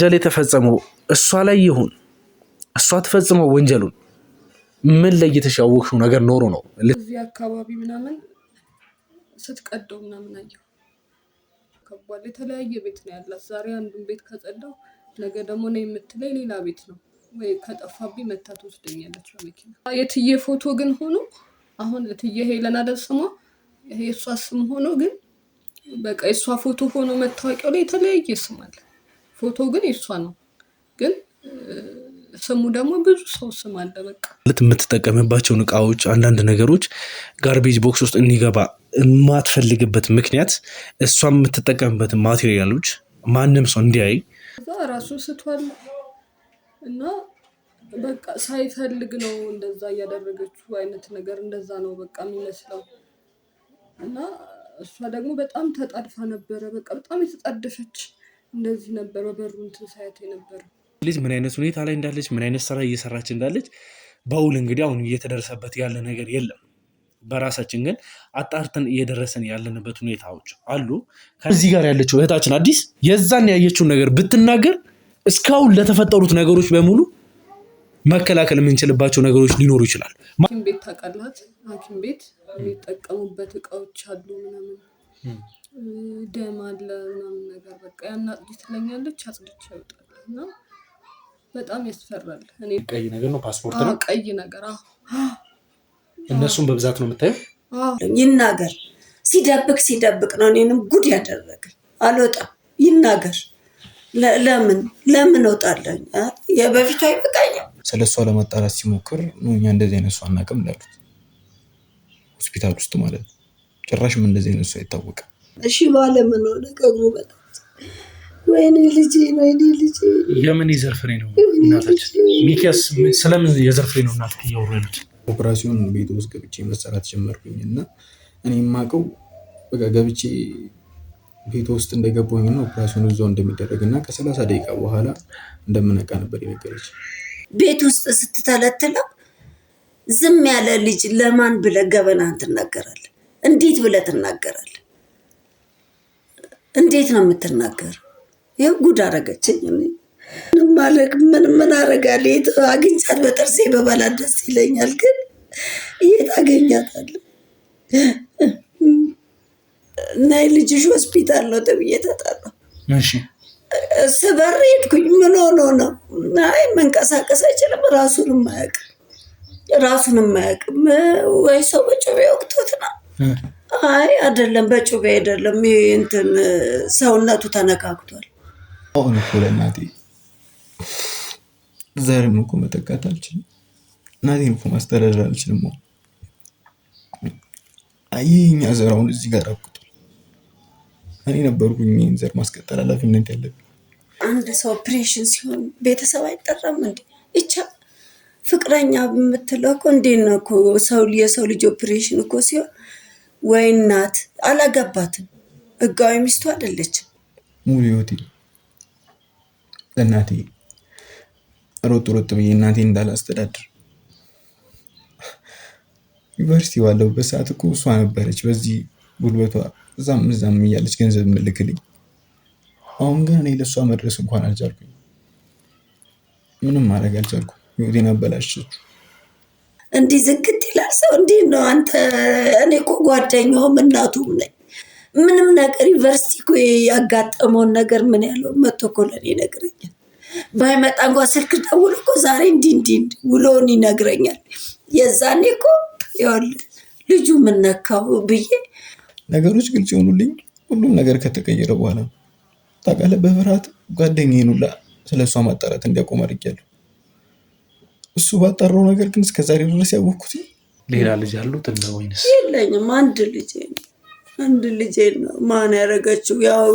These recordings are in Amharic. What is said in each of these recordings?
ወንጀል የተፈጸመው እሷ ላይ ይሁን እሷ ተፈጽመው ወንጀሉን ምን ላይ የተሻወቅሽው ነገር ኖሮ ነው? እዚህ አካባቢ ምናምን ስትቀደው ምናምን አየሁ። ከባድ የተለያየ ቤት ነው ያላት። ዛሬ አንዱን ቤት ከጸዳው ነገ ደግሞ ነው የምትለኝ ሌላ ቤት ነው ወይ ከጠፋብኝ መታ ትወስደኛለች በመኪና። የትዬ ፎቶ ግን ሆኖ አሁን እትዬ ሄለን አይደል ስሟ፣ ይሄ እሷ ስም ሆኖ ግን በቃ የሷ ፎቶ ሆኖ መታወቂያው ላይ የተለያየ ስም አለ። ፎቶ ግን የሷ ነው ግን ስሙ ደግሞ ብዙ ሰው ስም አለ። በቃ የምትጠቀምባቸው እቃዎች አንዳንድ ነገሮች ጋርቤጅ ቦክስ ውስጥ እንዲገባ የማትፈልግበት ምክንያት እሷ የምትጠቀምበት ማቴሪያሎች ማንም ሰው እንዲያይ ራሱ ስቷል እና በቃ ሳይፈልግ ነው እንደዛ እያደረገችው አይነት ነገር እንደዛ ነው በቃ የሚመስለው። እና እሷ ደግሞ በጣም ተጣድፋ ነበረ። በቃ በጣም የተጣደፈች እንደዚህ ነበረ በሩ እንትን ሳያት ነበረ። ልጅ ምን አይነት ሁኔታ ላይ እንዳለች ምን አይነት ስራ እየሰራች እንዳለች በውል እንግዲህ አሁን እየተደረሰበት ያለ ነገር የለም። በራሳችን ግን አጣርተን እየደረሰን ያለንበት ሁኔታዎች አሉ። ከዚህ ጋር ያለችው እህታችን አዲስ የዛን ያየችውን ነገር ብትናገር እስካሁን ለተፈጠሩት ነገሮች በሙሉ መከላከል የምንችልባቸው ነገሮች ሊኖሩ ይችላል። ሐኪም ቤት ታውቃላት፣ ሐኪም ቤት የሚጠቀሙበት እቃዎች አሉ ምናምን ደም አለ ምናምን ነገር በቃ ያን አጽድቼ ትለኛለች፣ አጽድቼ ያወጣል እና በጣም ያስፈራል። እኔ ቀይ ነገር ነው ፓስፖርት ነው ቀይ ነገር እነሱም በብዛት ነው የምታየው። ይናገር ሲደብቅ ነው እኔንም ጉድ ያደረገኝ። አልወጣም ይናገር። ለምን እወጣለሁ? የበፊቱ አይበቃኝም። ስለሷ ለማጣራት ሲሞክር ነው እኛ እንደዚህ አይነት ሰው አናውቅም እንዳሉት ሆስፒታል ውስጥ ማለት ነው። ጭራሽም እንደዚህ አይነት ሰው አይታወቅም። እሺ ባለምን ሆነ ቀግሩ በጣም ወይኔ ልጄ ነው እኔ ልጄ የምን የዘር ፍሬ ነው እናታችን? ሚኪያስ ስለምን የዘር ፍሬ ነው እናት እያወሩ ያሉት? ኦፕራሲዮን ቤት ውስጥ ገብቼ መሰራት ጀመርኩኝ እና እኔ የማውቀው በቃ ገብቼ ቤት ውስጥ እንደገባሁኝ ነው ኦፕራሲዮን እዛው እንደሚደረግና ከ30 ደቂቃ በኋላ እንደምነቃ ነበር የነገረች። ቤት ውስጥ ስትተለትለው ዝም ያለ ልጅ ለማን ብለህ ገበናህን ትናገራለህ? እንዴት ብለህ ትናገራለህ? እንዴት ነው የምትናገረው? ይኸው ጉድ አደረገችኝ። ምን አደርጋለሁ? የት አግኝቻት በጥርሴ በበላት ደስ ይለኛል፣ ግን የት አገኛታለሁ? ናይ ልጅሽ ሆስፒታል ነው ተብዬ ተጠራሁ። እሺ ስበር ሄድኩኝ። ምን ሆኖ ነው? አይ መንቀሳቀስ አይችልም፣ ራሱንም አያውቅም። ወይ ሰው በጩቤ ወቅቶት ነው? አይ አይደለም፣ በጩቤ አይደለም፣ እንትን ሰውነቱ ተነካክቷል። አሁን እኮ ለእናቴ ዘርም እኮ መተካት አልችልም። እናቴን እኮ ማስተዳደር አልችልም። እኛ ዘራውን እዚህ ጋር አብቅቷል። እኔ ነበርኩኝ ይህን ዘር ማስቀጠል ኃላፊነት ያለብኝ። አንድ ሰው ኦፕሬሽን ሲሆን ቤተሰብ አይጠራም እንዴ? ይቻ ፍቅረኛ የምትለው እኮ እንዴት ነው እኮ የሰው ልጅ ኦፕሬሽን እኮ ሲሆን ወይ እናት አላገባትም፣ ህጋዊ ሚስቱ አይደለችም። ሙሉ ህይወቴ ለእናቴ ሮጥ ብዬ እናቴን እንዳላስተዳድር ዩኒቨርሲቲ ባለሁበት ሰዓት እኮ እሷ ነበረች በዚህ ጉልበቷ እዛም እያለች ገንዘብ ምልክልኝ። አሁን ግን እኔ ለእሷ መድረስ እንኳን አልቻልኩም። ምንም ማድረግ አልቻልኩም። ህይወቴን አበላሸችው። እንዲህ ዝግት ይላል ሰው። እንዴት ነው አንተ? እኔ እኮ ጓደኛውም እናቱም ነኝ። ምንም ነገር ዩኒቨርሲቲ እኮ ያጋጠመውን ነገር ምን ያለው መጥቶ እኮ ለእኔ ይነግረኛል። ባይመጣ እንኳን ስልክ ደውሎ እኮ ዛሬ እንዲህ ውሎውን ይነግረኛል። የዛኔ እኮ ይኸውልህ ልጁ ምን ነካው ብዬ ነገሮች ግልጽ ይሆኑልኝ። ሁሉም ነገር ከተቀየረ በኋላ ታውቃለህ፣ በፍርሃት ጓደኛዬን ሁላ ስለሷ ማጣራት እንዲያቆም አድርጌያለሁ። እሱ ባጣራው ነገር ግን እስከዛሬ ድረስ ያወቅኩት ሌላ ልጅ አሉት እና ወይንስ? የለኝም፣ አንድ ልጄ ነው። ማን ያደረገችው? ያው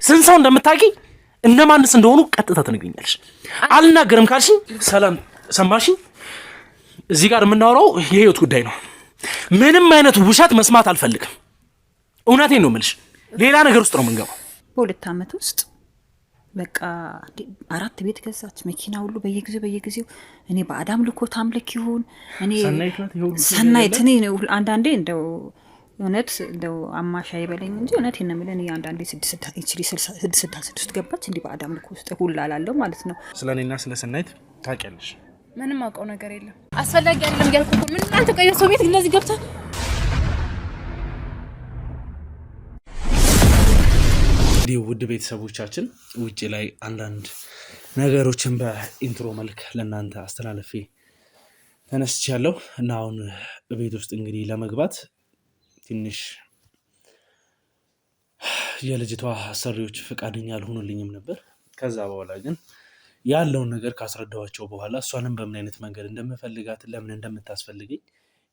ስንት ሰው እንደምታውቂ እነማንስ እንደሆኑ ቀጥታ ትነግሪኛለሽ። አልናገርም ካልሽኝ ሰላም፣ ሰማሽኝ? እዚህ ጋር የምናወራው የህይወት ጉዳይ ነው። ምንም አይነት ውሸት መስማት አልፈልግም። እውነቴን ነው የምልሽ። ሌላ ነገር ውስጥ ነው የምንገባው። በ2 ዓመት ውስጥ በቃ 4 ቤት ገዛች፣ መኪና ሁሉ በየጊዜው እኔ በአዳም ልኮት አምልክ ይሁን እኔ ሰናይት እኔ አንዳንዴ እንደው እውነት እንደው አማሻ ይበለኝ እንጂ እውነት ነው የምልህ። እኔ አንዳንዴ 666 ገባች እንዲህ በአድ አምልኮ ውስጥ ሁላ ላለው ማለት ነው። ስለ እኔና ስለ ሰናይት ታውቂያለሽ? ምንም አውቀው ነገር የለም። አስፈላጊ አይደለም እያልኩ እኮ ምን አንተ ቆይ ሰው ቤት እንደዚህ ገብተህ እንግዲህ ውድ ቤተሰቦቻችን ውጭ ላይ አንዳንድ ነገሮችን በኢንትሮ መልክ ለእናንተ አስተላልፌ ተነስቻለሁ እና አሁን ቤት ውስጥ እንግዲህ ለመግባት ትንሽ የልጅቷ አሰሪዎች ፈቃደኛ አልሆኑልኝም ነበር። ከዛ በኋላ ግን ያለውን ነገር ካስረዳኋቸው በኋላ እሷንም በምን አይነት መንገድ እንደምፈልጋት ለምን እንደምታስፈልገኝ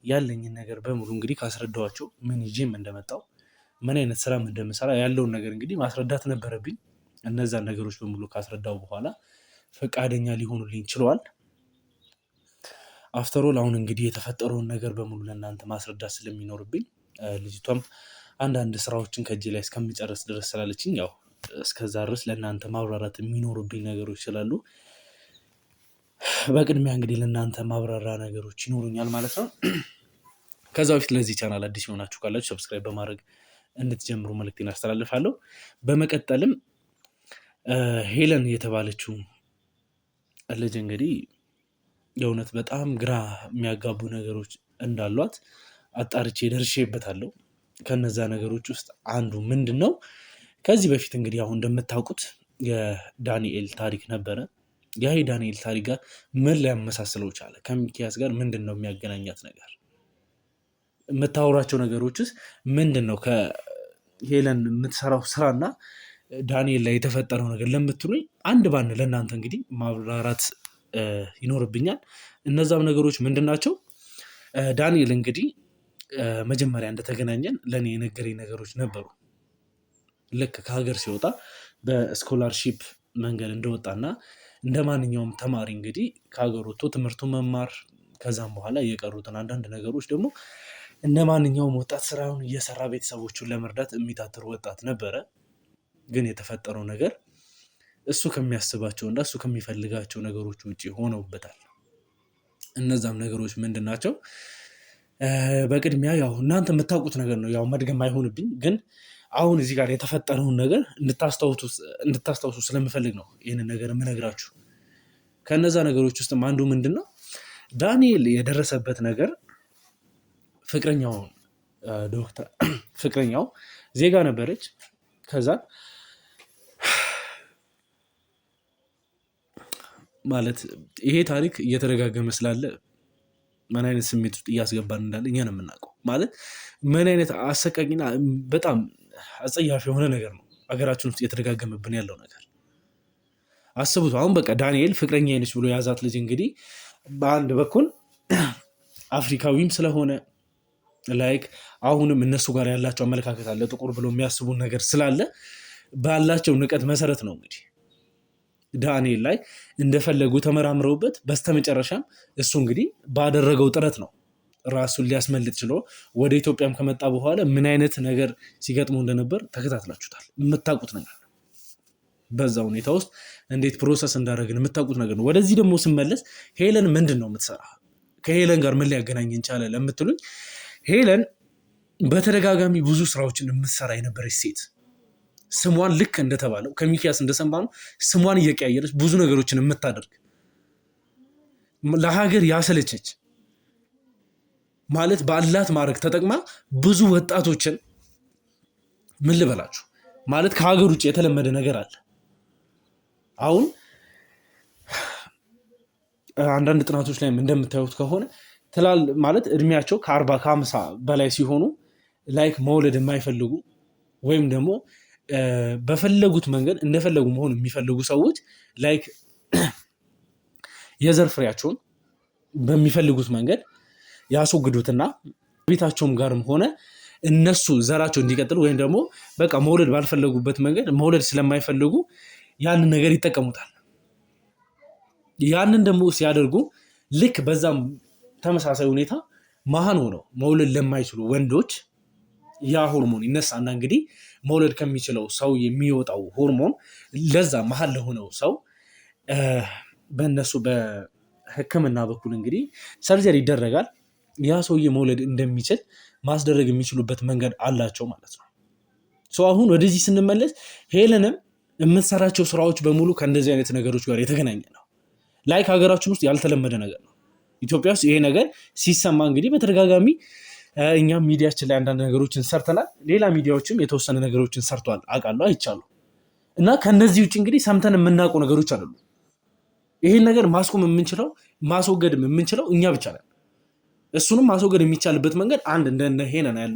ያለኝን ነገር በሙሉ እንግዲህ ካስረዳኋቸው ምን ይዤም እንደመጣው ምን አይነት ስራም እንደምሰራ ያለውን ነገር እንግዲህ ማስረዳት ነበረብኝ። እነዛን ነገሮች በሙሉ ካስረዳው በኋላ ፈቃደኛ ሊሆኑልኝ ችለዋል። አፍተሮል አሁን እንግዲህ የተፈጠረውን ነገር በሙሉ ለእናንተ ማስረዳት ስለሚኖርብኝ ልጅቷም አንዳንድ ስራዎችን ከእጄ ላይ እስከሚጨርስ ድረስ ስላለችኝ ያው እስከዛ ድረስ ለእናንተ ማብራራት የሚኖሩብኝ ነገሮች ስላሉ በቅድሚያ እንግዲህ ለእናንተ ማብራራ ነገሮች ይኖሩኛል ማለት ነው። ከዛ በፊት ለዚህ ቻናል አዲስ የሆናችሁ ካላችሁ ሰብስክራይብ በማድረግ እንድትጀምሩ መልእክቴን አስተላልፋለሁ። በመቀጠልም ሄለን የተባለችው ልጅ እንግዲህ የእውነት በጣም ግራ የሚያጋቡ ነገሮች እንዳሏት አጣርቼ ደርሼበታለሁ። ከነዛ ነገሮች ውስጥ አንዱ ምንድን ነው? ከዚህ በፊት እንግዲህ አሁን እንደምታውቁት የዳንኤል ታሪክ ነበረ። ያ የዳንኤል ታሪክ ጋር ምን ሊያመሳስለው ቻለ? ከሚኪያስ ጋር ምንድን ነው የሚያገናኛት ነገር? የምታወራቸው ነገሮች ውስጥ ምንድን ነው? ከሄለን የምትሰራው ስራና ዳንኤል ላይ የተፈጠረው ነገር ለምትሉኝ አንድ ባንድ ለእናንተ እንግዲህ ማብራራት ይኖርብኛል። እነዛም ነገሮች ምንድን ናቸው? ዳንኤል እንግዲህ መጀመሪያ እንደተገናኘን ለእኔ የነገረኝ ነገሮች ነበሩ። ልክ ከሀገር ሲወጣ በስኮላርሺፕ መንገድ እንደወጣና እንደ ማንኛውም ተማሪ እንግዲህ ከሀገር ወጥቶ ትምህርቱ መማር ከዛም በኋላ የቀሩትን አንዳንድ ነገሮች ደግሞ እንደ ማንኛውም ወጣት ስራውን እየሰራ ቤተሰቦቹን ለመርዳት የሚታትር ወጣት ነበረ። ግን የተፈጠረው ነገር እሱ ከሚያስባቸውና እሱ ከሚፈልጋቸው ነገሮች ውጭ ሆነውበታል። እነዛም ነገሮች ምንድን ናቸው? በቅድሚያ ያው እናንተ የምታውቁት ነገር ነው፣ ያው መድገም አይሆንብኝ። ግን አሁን እዚህ ጋር የተፈጠረውን ነገር እንድታስታውሱ ስለምፈልግ ነው ይህንን ነገር የምነግራችሁ። ከነዛ ነገሮች ውስጥም አንዱ ምንድን ነው? ዳንኤል የደረሰበት ነገር ፍቅረኛው ዜጋ ነበረች። ከዛ ማለት ይሄ ታሪክ እየተደጋገመ ስላለ ምን አይነት ስሜት ውስጥ እያስገባን እንዳለ እኛ ነው የምናውቀው። ማለት ምን አይነት አሰቃቂና በጣም አጸያፊ የሆነ ነገር ነው ሀገራችን ውስጥ እየተደጋገመብን ያለው ነገር። አስቡት። አሁን በቃ ዳንኤል ፍቅረኛ ነች ብሎ የያዛት ልጅ እንግዲህ በአንድ በኩል አፍሪካዊም ስለሆነ ላይክ አሁንም እነሱ ጋር ያላቸው አመለካከት አለ፣ ጥቁር ብሎ የሚያስቡን ነገር ስላለ ባላቸው ንቀት መሰረት ነው እንግዲህ ዳንኤል ላይ እንደፈለጉ ተመራምረውበት በስተመጨረሻም እሱ እንግዲህ ባደረገው ጥረት ነው ራሱን ሊያስመልጥ ችሎ ወደ ኢትዮጵያም ከመጣ በኋላ ምን አይነት ነገር ሲገጥሙ እንደነበር ተከታትላችሁታል። የምታውቁት ነገር ነው። በዛ ሁኔታ ውስጥ እንዴት ፕሮሰስ እንዳደረግን የምታውቁት ነገር ነው። ወደዚህ ደግሞ ስመለስ ሄለን ምንድን ነው የምትሰራ? ከሄለን ጋር ምን ሊያገናኝ እንቻለ ለምትሉኝ፣ ሄለን በተደጋጋሚ ብዙ ስራዎችን የምትሰራ የነበረች ሴት፣ ስሟን ልክ እንደተባለው ከሚኪያስ እንደሰማነው ስሟን እየቀያየረች ብዙ ነገሮችን የምታደርግ ለሀገር ያሰለቸች ማለት ባላት ማድረግ ተጠቅማ ብዙ ወጣቶችን ምን ልበላችሁ ማለት ከሀገር ውጭ የተለመደ ነገር አለ። አሁን አንዳንድ ጥናቶች ላይ እንደምታዩት ከሆነ ማለት እድሜያቸው ከ40 ከ50 በላይ ሲሆኑ ላይክ መውለድ የማይፈልጉ ወይም ደግሞ በፈለጉት መንገድ እንደፈለጉ መሆን የሚፈልጉ ሰዎች ላይክ የዘር ፍሬያቸውን በሚፈልጉት መንገድ ያስወግዱትና ቤታቸውም ጋርም ሆነ እነሱ ዘራቸው እንዲቀጥሉ ወይም ደግሞ በቃ መውለድ ባልፈለጉበት መንገድ መውለድ ስለማይፈልጉ ያንን ነገር ይጠቀሙታል። ያንን ደግሞ ሲያደርጉ ልክ በዛም ተመሳሳይ ሁኔታ መሀን ሆነው መውለድ ለማይችሉ ወንዶች ያ ሆርሞን ይነሳና እንግዲህ መውለድ ከሚችለው ሰው የሚወጣው ሆርሞን ለዛ መሀል ለሆነው ሰው በእነሱ በሕክምና በኩል እንግዲህ ሰርጀሪ ይደረጋል። ያ ሰውዬ መውለድ እንደሚችል ማስደረግ የሚችሉበት መንገድ አላቸው ማለት ነው። አሁን ወደዚህ ስንመለስ ሄለንም የምትሰራቸው ስራዎች በሙሉ ከእንደዚህ አይነት ነገሮች ጋር የተገናኘ ነው። ላይክ ሀገራችን ውስጥ ያልተለመደ ነገር ነው። ኢትዮጵያ ውስጥ ይሄ ነገር ሲሰማ እንግዲህ በተደጋጋሚ እኛም ሚዲያችን ላይ አንዳንድ ነገሮችን ሰርተናል። ሌላ ሚዲያዎችም የተወሰነ ነገሮችን ሰርቷል አውቃለሁ፣ አይቻለሁ። እና ከነዚህ ውጭ እንግዲህ ሰምተን የምናውቀው ነገሮች አይደሉም። ይሄን ነገር ማስቆም የምንችለው ማስወገድም የምንችለው እኛ ብቻ ነን። እሱንም ማስወገድ የሚቻልበት መንገድ አንድ እንደነ ሄለን ያሉ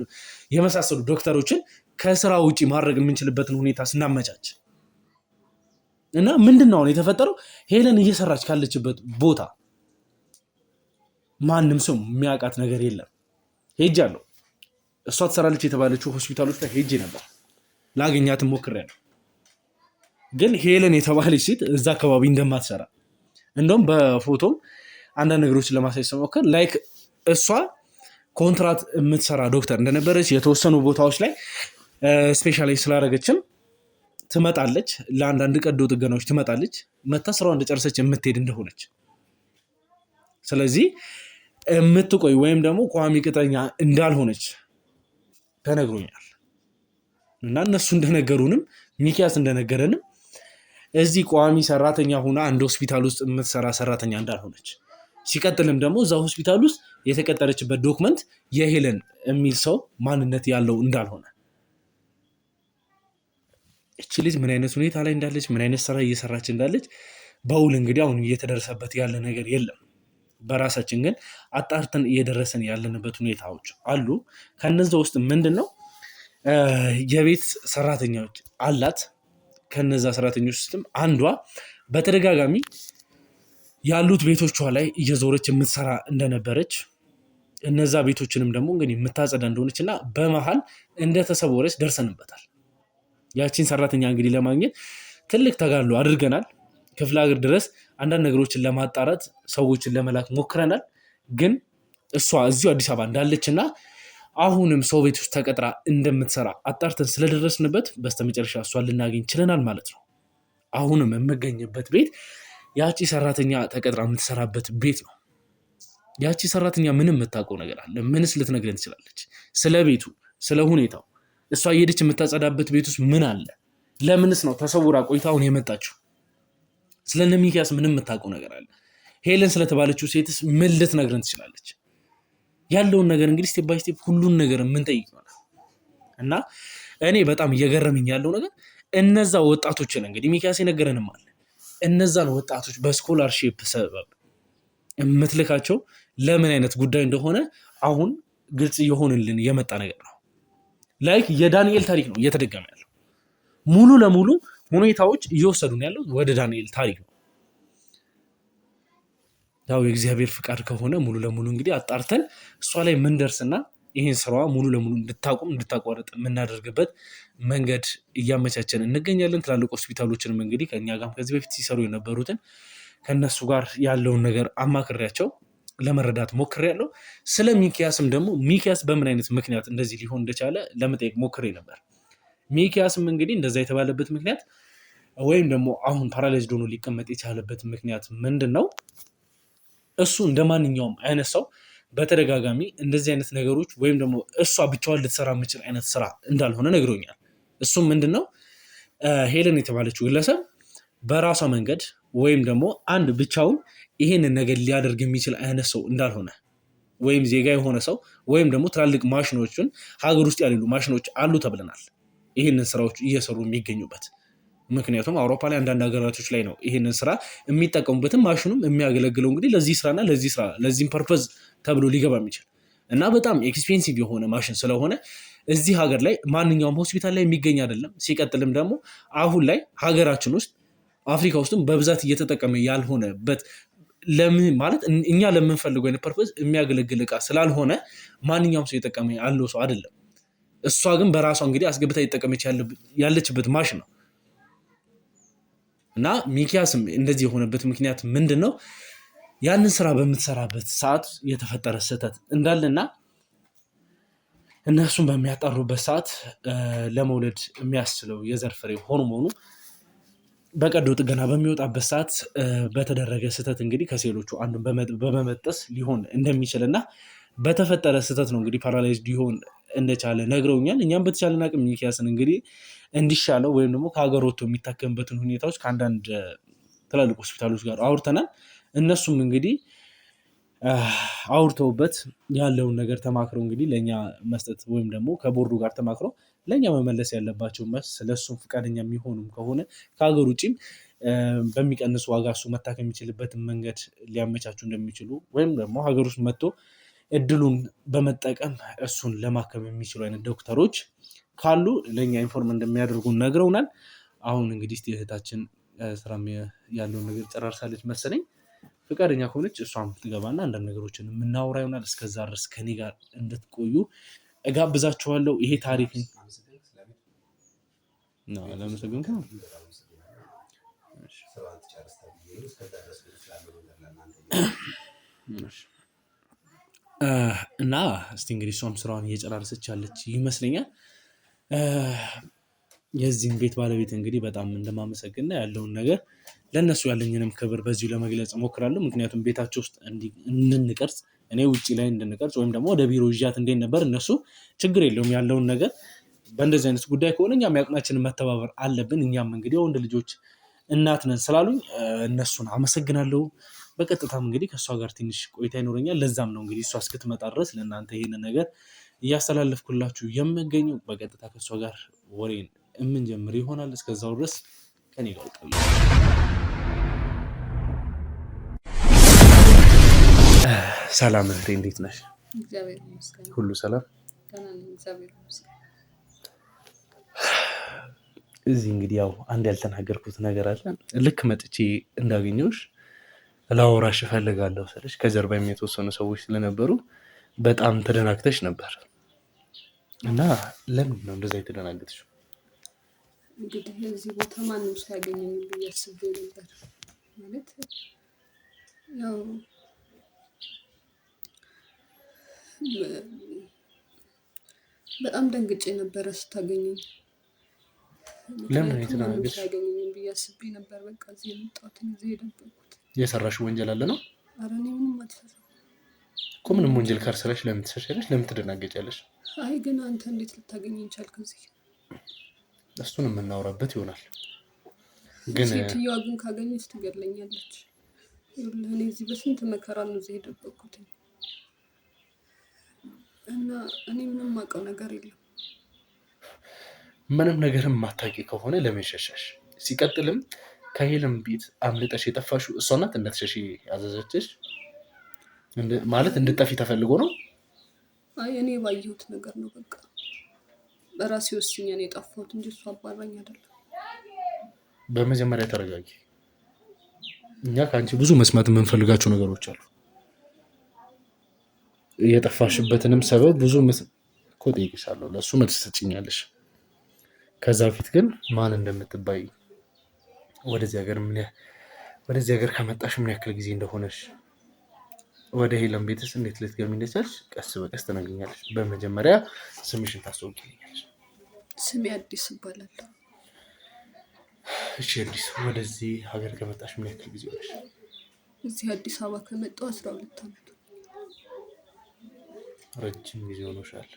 የመሳሰሉ ዶክተሮችን ከስራ ውጪ ማድረግ የምንችልበትን ሁኔታ ስናመቻች እና ምንድነው አሁን የተፈጠረው? ሄለን እየሰራች ካለችበት ቦታ ማንም ሰው የሚያውቃት ነገር የለም። ሄጃለሁ። እሷ ትሰራለች የተባለችው ሆስፒታሎች ላይ ሄጄ ነበር። ላገኛትም ሞክሬያለሁ። ግን ሄለን የተባለች ሴት እዛ አካባቢ እንደማትሰራ እንደውም በፎቶም አንዳንድ ነገሮችን ለማሳየት ስሞክር ላይክ እሷ ኮንትራት የምትሰራ ዶክተር እንደነበረች የተወሰኑ ቦታዎች ላይ ስፔሻላይዝ ስላደረገችም ትመጣለች። ለአንዳንድ ቀዶ ጥገናዎች ትመጣለች። መታ ስራዋ እንደጨረሰች የምትሄድ እንደሆነች ስለዚህ የምትቆይ ወይም ደግሞ ቋሚ ቅጥረኛ እንዳልሆነች ተነግሮኛል። እና እነሱ እንደነገሩንም ሚኪያስ እንደነገረንም እዚህ ቋሚ ሰራተኛ ሆና አንድ ሆስፒታል ውስጥ የምትሰራ ሰራተኛ እንዳልሆነች፣ ሲቀጥልም ደግሞ እዛ ሆስፒታል ውስጥ የተቀጠረችበት ዶክመንት የሄለን የሚል ሰው ማንነት ያለው እንዳልሆነ፣ እቺ ልጅ ምን አይነት ሁኔታ ላይ እንዳለች ምን አይነት ስራ እየሰራች እንዳለች በውል እንግዲህ አሁን እየተደረሰበት ያለ ነገር የለም። በራሳችን ግን አጣርተን እየደረሰን ያለንበት ሁኔታዎች አሉ። ከነዛ ውስጥ ምንድነው የቤት ሰራተኞች አላት። ከነዛ ሰራተኞች ውስጥም አንዷ በተደጋጋሚ ያሉት ቤቶቿ ላይ እየዞረች የምትሰራ እንደነበረች፣ እነዛ ቤቶችንም ደግሞ እንግዲህ የምታጸዳ እንደሆነች እና በመሃል እንደተሰወረች ደርሰንበታል። ያቺን ሰራተኛ እንግዲህ ለማግኘት ትልቅ ተጋድሎ አድርገናል። ክፍለ ሀገር ድረስ አንዳንድ ነገሮችን ለማጣራት ሰዎችን ለመላክ ሞክረናል። ግን እሷ እዚሁ አዲስ አበባ እንዳለች እና አሁንም ሰው ቤት ውስጥ ተቀጥራ እንደምትሰራ አጣርተን ስለደረስንበት በስተመጨረሻ እሷን ልናገኝ ችለናል ማለት ነው። አሁንም የምገኝበት ቤት ያቺ ሰራተኛ ተቀጥራ የምትሰራበት ቤት ነው። ያቺ ሰራተኛ ምንም የምታውቀው ነገር አለ? ምንስ ልትነግረን ትችላለች? ስለ ቤቱ፣ ስለ ሁኔታው፣ እሷ እየሄደች የምታጸዳበት ቤት ውስጥ ምን አለ? ለምንስ ነው ተሰውራ ቆይታ አሁን የመጣችው? ስለነ ሚኪያስ ምንም የምታውቀው ነገር አለ? ሄለን ስለተባለችው ሴትስ ምን ልትነግረን ትችላለች? ያለውን ነገር እንግዲህ ስቴፕ ባይ ስቴፕ ሁሉን ነገር የምንጠይቅ ይሆናል። እና እኔ በጣም እየገረመኝ ያለው ነገር እነዛ ወጣቶችን እንግዲህ ሚኪያስ የነገረንም አለ፣ እነዛን ወጣቶች በስኮላርሺፕ ሰበብ የምትልካቸው ለምን አይነት ጉዳይ እንደሆነ አሁን ግልጽ የሆንልን የመጣ ነገር ነው። ላይክ የዳንኤል ታሪክ ነው እየተደገመ ያለው። ሙሉ ለሙሉ ሁኔታዎች እየወሰዱን ያለው ወደ ዳንኤል ታሪክ ነው። ያው የእግዚአብሔር ፍቃድ ከሆነ ሙሉ ለሙሉ እንግዲህ አጣርተን እሷ ላይ ምንደርስና ይህን ስራዋ ሙሉ ለሙሉ እንድታቆም እንድታቋርጥ የምናደርግበት መንገድ እያመቻቸን እንገኛለን። ትላልቅ ሆስፒታሎችንም እንግዲህ ከእኛ ጋር ከዚህ በፊት ሲሰሩ የነበሩትን ከነሱ ጋር ያለውን ነገር አማክሬያቸው ለመረዳት ሞክሬያለሁ። ስለ ሚኪያስም ደግሞ ሚኪያስ በምን አይነት ምክንያት እንደዚህ ሊሆን እንደቻለ ለመጠየቅ ሞክሬ ነበር። ሚኪያስም እንግዲህ እንደዛ የተባለበት ምክንያት ወይም ደግሞ አሁን ፓራላይዝድ ሆኖ ሊቀመጥ የቻለበት ምክንያት ምንድን ነው? እሱ እንደ ማንኛውም አይነት ሰው በተደጋጋሚ እንደዚህ አይነት ነገሮች ወይም ደግሞ እሷ ብቻዋን ልትሰራ የምችል አይነት ስራ እንዳልሆነ ነግሮኛል። እሱም ምንድነው ሄለን የተባለችው ግለሰብ በራሷ መንገድ ወይም ደግሞ አንድ ብቻውን ይሄንን ነገር ሊያደርግ የሚችል አይነት ሰው እንዳልሆነ፣ ወይም ዜጋ የሆነ ሰው ወይም ደግሞ ትላልቅ ማሽኖችን ሀገር ውስጥ ያሉ ማሽኖች አሉ ተብለናል ይሄንን ስራዎች እየሰሩ የሚገኙበት። ምክንያቱም አውሮፓ ላይ አንዳንድ ሀገራቶች ላይ ነው ይሄንን ስራ የሚጠቀሙበትም ማሽኑም የሚያገለግለው እንግዲህ ለዚህ ስራና ለዚህም ፐርፐዝ ተብሎ ሊገባ የሚችል እና በጣም ኤክስፔንሲቭ የሆነ ማሽን ስለሆነ እዚህ ሀገር ላይ ማንኛውም ሆስፒታል ላይ የሚገኝ አይደለም። ሲቀጥልም ደግሞ አሁን ላይ ሀገራችን ውስጥ አፍሪካ ውስጥም በብዛት እየተጠቀመ ያልሆነበት ለምን ማለት እኛ ለምንፈልገው አይነት ፐርፐዝ የሚያገለግል እቃ ስላልሆነ ማንኛውም ሰው የጠቀመ ያለው ሰው አይደለም። እሷ ግን በራሷ እንግዲህ አስገብታ እየተጠቀመች ያለችበት ማሽን ነው። እና ሚኪያስም እንደዚህ የሆነበት ምክንያት ምንድን ነው? ያንን ስራ በምትሰራበት ሰዓት የተፈጠረ ስህተት እንዳለና እነሱም በሚያጣሩበት ሰዓት ለመውለድ የሚያስችለው የዘር ፍሬ ሆርሞኑ በቀዶ ጥገና በሚወጣበት ሰዓት በተደረገ ስህተት እንግዲህ ከሴሎቹ አንዱን በመበጠስ ሊሆን እንደሚችልና በተፈጠረ ስህተት ነው እንግዲህ ፓራላይዝድ ሊሆን እንደቻለ ነግረውኛል። እኛም በተቻለን አቅም ሚኪያስን እንግዲህ እንዲሻለው ወይም ደግሞ ከሀገር ወጥቶ የሚታከምበትን ሁኔታዎች ከአንዳንድ ትላልቅ ሆስፒታሎች ጋር አውርተናል። እነሱም እንግዲህ አውርተውበት ያለውን ነገር ተማክረው እንግዲህ ለእኛ መስጠት ወይም ደግሞ ከቦርዱ ጋር ተማክረው ለእኛ መመለስ ያለባቸው መልስ ስለሱም ፈቃደኛ የሚሆኑም ከሆነ ከሀገር ውጭም በሚቀንስ ዋጋ እሱ መታከም የሚችልበትን መንገድ ሊያመቻቹ እንደሚችሉ ወይም ደግሞ ሀገር ውስጥ መጥቶ እድሉን በመጠቀም እሱን ለማከም የሚችሉ አይነት ዶክተሮች ካሉ ለእኛ ኢንፎርም እንደሚያደርጉን ነግረውናል። አሁን እንግዲህ እህታችን ስራም ያለውን ነገር ጨራርሳለች መሰለኝ። ፈቃደኛ ከሆነች እሷም ትገባና አንዳንድ ነገሮችን የምናወራ ይሆናል። እስከዛ ድረስ ከኔ ጋር እንድትቆዩ እጋብዛችኋለሁ። ይሄ ታሪክ እና እስቲ እንግዲህ እሷም ስራዋን እየጨራረሰች ያለች ይመስለኛል። የዚህም ቤት ባለቤት እንግዲህ በጣም እንደማመሰግንና ያለውን ነገር ለእነሱ ያለኝንም ክብር በዚሁ ለመግለጽ እሞክራለሁ። ምክንያቱም ቤታቸው ውስጥ እንድንቀርጽ እኔ ውጭ ላይ እንድንቀርጽ ወይም ደግሞ ወደ ቢሮ ይዣት እንዴት ነበር እነሱ ችግር የለውም ያለውን ነገር በእንደዚህ አይነት ጉዳይ ከሆነ እኛም ያቅማችንን መተባበር አለብን። እኛም እንግዲህ ወንድ ልጆች እናት ነን ስላሉኝ እነሱን አመሰግናለሁ። በቀጥታም እንግዲህ ከእሷ ጋር ትንሽ ቆይታ ይኖረኛል። ለዛም ነው እንግዲህ እሷ እስክትመጣ ድረስ ለእናንተ ይሄንን ነገር እያስተላለፍኩላችሁ የምገኘው። በቀጥታ ከእሷ ጋር ወሬን የምንጀምር ይሆናል። እስከዛው ድረስ ከኔ ጋር ቆዩ። ሰላም እህቴ፣ እንዴት ነሽ? እግዚአብሔር ይመስገን። ሁሉ ሰላም? እግዚአብሔር ይመስገን። እዚህ እንግዲህ ያው አንድ ያልተናገርኩት ነገር አለ። ልክ መጥቼ እንዳገኘሁሽ ላወራሽ እፈልጋለሁ ስልሽ ከጀርባ የተወሰኑ ሰዎች ስለነበሩ በጣም ተደናግተሽ ነበር እና ለምንድን ነው እንደዛ የተደናገጥሽው? እንግዲህ እዚህ ቦታ ማንም ሳያገኘኝ ብዬ አስቤ ነበር። ማለት ያው በጣም ደንግጬ ነበረ ስታገኘኝ። ለምን የተደናገጥሽ? ሳያገኘኝ ብዬ አስቤ ነበር። በቃ እዚህ የመጣሁት እዚህ የደበኩት። የሰራሽው ወንጀል አለ ነው? ኧረ እኔ ምንም አልሰራሁም እኮ። ምንም ወንጀል ካልሰራሽ ለምን ትሸሻለሽ? ለምን ትደናገጫለሽ? አይ ግን አንተ እንዴት ልታገኘኝ ቻልክ እዚህ? እሱን የምናወራበት ይሆናል። ግን ሴትዮዋ ግን ካገኘች ትገድለኛለች። እኔ እዚህ በስንት መከራ ነው እዚህ የደበኩት እና እኔ ምንም የማውቀው ነገር የለም። ምንም ነገርም ማታውቂ ከሆነ ለምን ሸሻሽ? ሲቀጥልም ከሄለን ቤት አምልጠሽ የጠፋሽው እሷ ናት እንዳትሸሺ ያዘዘችሽ? ማለት እንድጠፊ ተፈልጎ ነው? አይ እኔ ባየሁት ነገር ነው። በቃ በራሴ ወስኜ ነው የጠፋሁት እንጂ እሷ አባራኝ አይደለም። በመጀመሪያ ተረጋጊ። እኛ ከአንቺ ብዙ መስማት የምንፈልጋቸው ነገሮች አሉ። የጠፋሽበትንም ሰበብ ብዙ እኮ ጠይቅሻለሁ፣ ለእሱ መልስ ትሰጪኛለሽ። ከዛ በፊት ግን ማን እንደምትባይ ወደዚህ ሀገር ከመጣሽ ምን ያክል ጊዜ እንደሆነሽ፣ ወደ ሄለን ቤትስ እንዴት ልትገቢ እንደቻልሽ ቀስ በቀስ ትነግሪኛለሽ። በመጀመሪያ ስምሽን ታስተዋውቂኛለሽ። ስሜ አዲስ እባላለሁ። እሺ አዲስ፣ ወደዚህ ሀገር ከመጣሽ ምን ያክል ጊዜ ሆነሽ? እዚህ አዲስ አበባ ከመጣሁ 12 ዓመት። ረጅም ጊዜ ሆኖሻል።